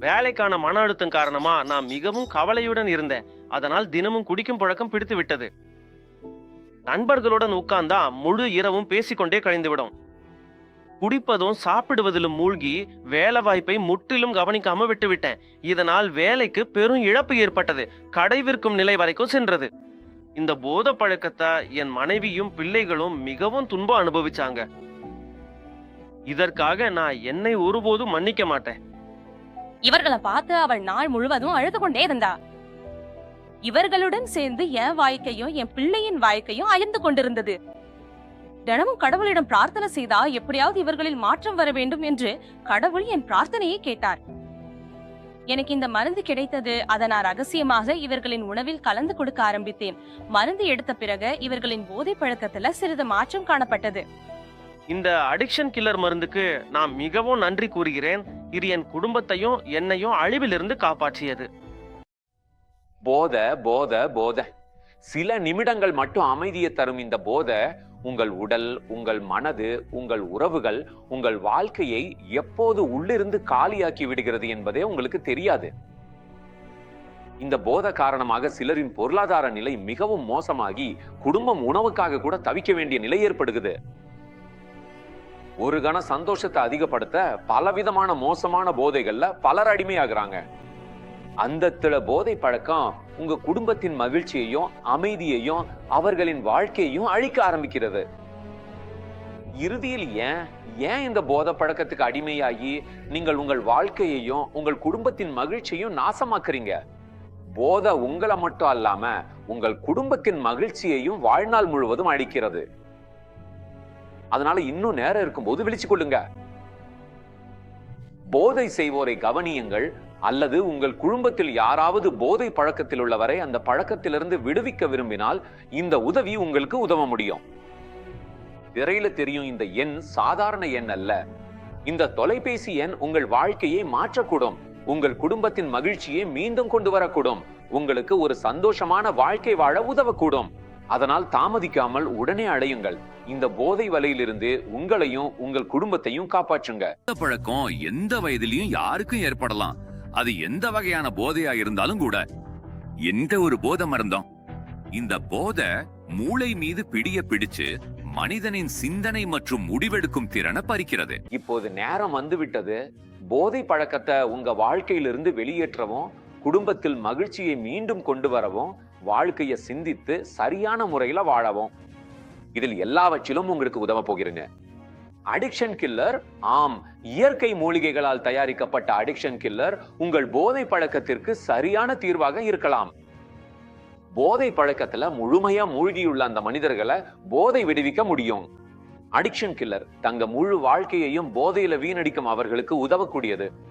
வேலைக்கான மன அழுத்தம் காரணமா நான் மிகவும் கவலையுடன் இருந்தேன். அதனால் தினமும் குடிக்கும் பழக்கம் பிடித்து விட்டது. நண்பர்களுடன் உட்கார்ந்தா முழு இரவும் பேசிக்கொண்டே கழிந்துவிடும். குடிப்பதும் சாப்பிடுவதிலும் மூழ்கி வேலை வாய்ப்பை முற்றிலும் கவனிக்காம விட்டுவிட்டேன். இதனால் வேலைக்கு பெரும் இழப்பு ஏற்பட்டது. கடை விற்கும் நிலை வரைக்கும் சென்றது. இந்த போத பழக்கத்தை என் மனைவியும் பிள்ளைகளும் மிகவும் துன்பம் அனுபவிச்சாங்க. இதற்காக நான் என்னை ஒருபோதும் மன்னிக்க மாட்டேன். இவர்களை பார்த்து அவள் நாள் முழுவதும் அழுது கொண்டே இருந்தா. இவர்களுடன் சேர்ந்து என் வாழ்க்கையும் என் பிள்ளையின் வாழ்க்கையும் அயர்ந்து கொண்டிருந்தது. தினமும் கடவுளிடம் பிரார்த்தனை செய்தா எப்படியாவது இவர்களில் மாற்றம் வர வேண்டும் என்று கடவுள் என் பிரார்த்தனையை கேட்டார். எனக்கு இந்த மருந்து கிடைத்தது. அதை நான் ரகசியமாக இவர்களின் உணவில் கலந்து கொடுக்க ஆரம்பித்தேன். மருந்து எடுத்த பிறகு இவர்களின் போதை பழக்கத்துல சிறிது மாற்றம் காணப்பட்டது. இந்த அடிக்ஷன் கில்லர் மருந்துக்கு நான் மிகவும் நன்றி கூறுகிறேன். இது என் குடும்பத்தையும் என்னையும் அழிவிலிருந்து காப்பாற்றியது. போத போத போத சில நிமிடங்கள் மட்டும் அமைதியை தரும் இந்த போத உங்கள் உடல், உங்கள் மனது, உங்கள் உறவுகள், உங்கள் வாழ்க்கையை எப்போது உள்ளிருந்து காலியாக்கி விடுகிறது என்பதே உங்களுக்கு தெரியாது. இந்த போத காரணமாக சிலரின் பொருளாதார நிலை மிகவும் மோசமாகி குடும்பம் உணவுக்காக கூட தவிக்க வேண்டிய நிலை ஏற்படுகிறது. ஒரு கண சந்தோஷத்தை அதிகப்படுத்த பலவிதமான மோசமான போதைகள்ல பலர் அடிமையாகிறாங்க. அந்த போதை பழக்கம் உங்க குடும்பத்தின் மகிழ்ச்சியையும் அமைதியையும் அவர்களின் வாழ்க்கையையும் அழிக்க ஆரம்பிக்கிறது. இறுதியில் ஏன் இந்த போதை பழக்கத்துக்கு அடிமையாகி நீங்கள் உங்கள் வாழ்க்கையையும் உங்கள் குடும்பத்தின் மகிழ்ச்சியையும் நாசமாக்குறீங்க. போதை உங்களை மட்டும் அல்லாம உங்கள் குடும்பத்தின் மகிழ்ச்சியையும் வாழ்நாள் முழுவதும் அழிக்கிறது. அதனால இன்னும் நேரம் இருக்கும்போது விழிச்சு கொள்ளுங்க. போதை செய்வோரை கவனியுங்கள். அல்லது உங்கள் குடும்பத்தில் யாராவது போதை பழக்கத்தில் உள்ளவரை அந்த பழக்கத்திலிருந்து விடுவிக்க விரும்பினால் இந்த உதவி உங்களுக்கு உதவ முடியும். திரையில தெரியும் இந்த எண் சாதாரண எண் அல்ல. இந்த தொலைபேசி எண் உங்கள் வாழ்க்கையை மாற்றக்கூடும். உங்கள் குடும்பத்தின் மகிழ்ச்சியை மீண்டும் கொண்டு வரக்கூடும். உங்களுக்கு ஒரு சந்தோஷமான வாழ்க்கை வாழ உதவக்கூடும். அதனால் தாமதிக்காமல் உடனே அடையுங்கள். இந்த போதை வலையிலிருந்து உங்களையும் உங்கள் குடும்பத்தையும் காப்பாற்றுங்க. இந்த பழக்கம் எந்த வயதிலையும் யாருக்கும் ஏற்படலாம். அது எந்த வகையான போதையா இருந்தாலும் கூட. எந்த ஒரு போதை மருந்தும் இந்த போதை மூளை மீது பிடிய பிடிச்சு மனிதனின் சிந்தனை மற்றும் முடிவெடுக்கும் திறனை பறிக்கிறது. இப்போது நேரம் வந்துவிட்டது. போதை பழக்கத்தை உங்க வாழ்க்கையிலிருந்து வெளியேற்றவும், குடும்பத்தில் மகிழ்ச்சியை மீண்டும் கொண்டு வரவும், வாழ்க்கையை சிந்தித்து சரியான முறையில வாழவும். இதில் எல்லாவற்றிலும் உங்களுக்கு உதவ போகிறீங்க. அடிக்ஷன் கில்லர், ஆம், இயற்கை மூலிகைகளால் தயாரிக்கப்பட்ட அடிக்ஷன் கில்லர் உங்கள் போதை பழக்கத்திற்கு சரியான தீர்வாக இருக்கலாம். போதை பழக்கத்துல முழுமையா மூழ்கியுள்ள அந்த மனிதர்களை போதை விடுவிக்க முடியும். அடிக்ஷன் கில்லர் தங்க முழு வாழ்க்கையையும் போதையில வீணடிக்கும் அவர்களுக்கு உதவக்கூடியது.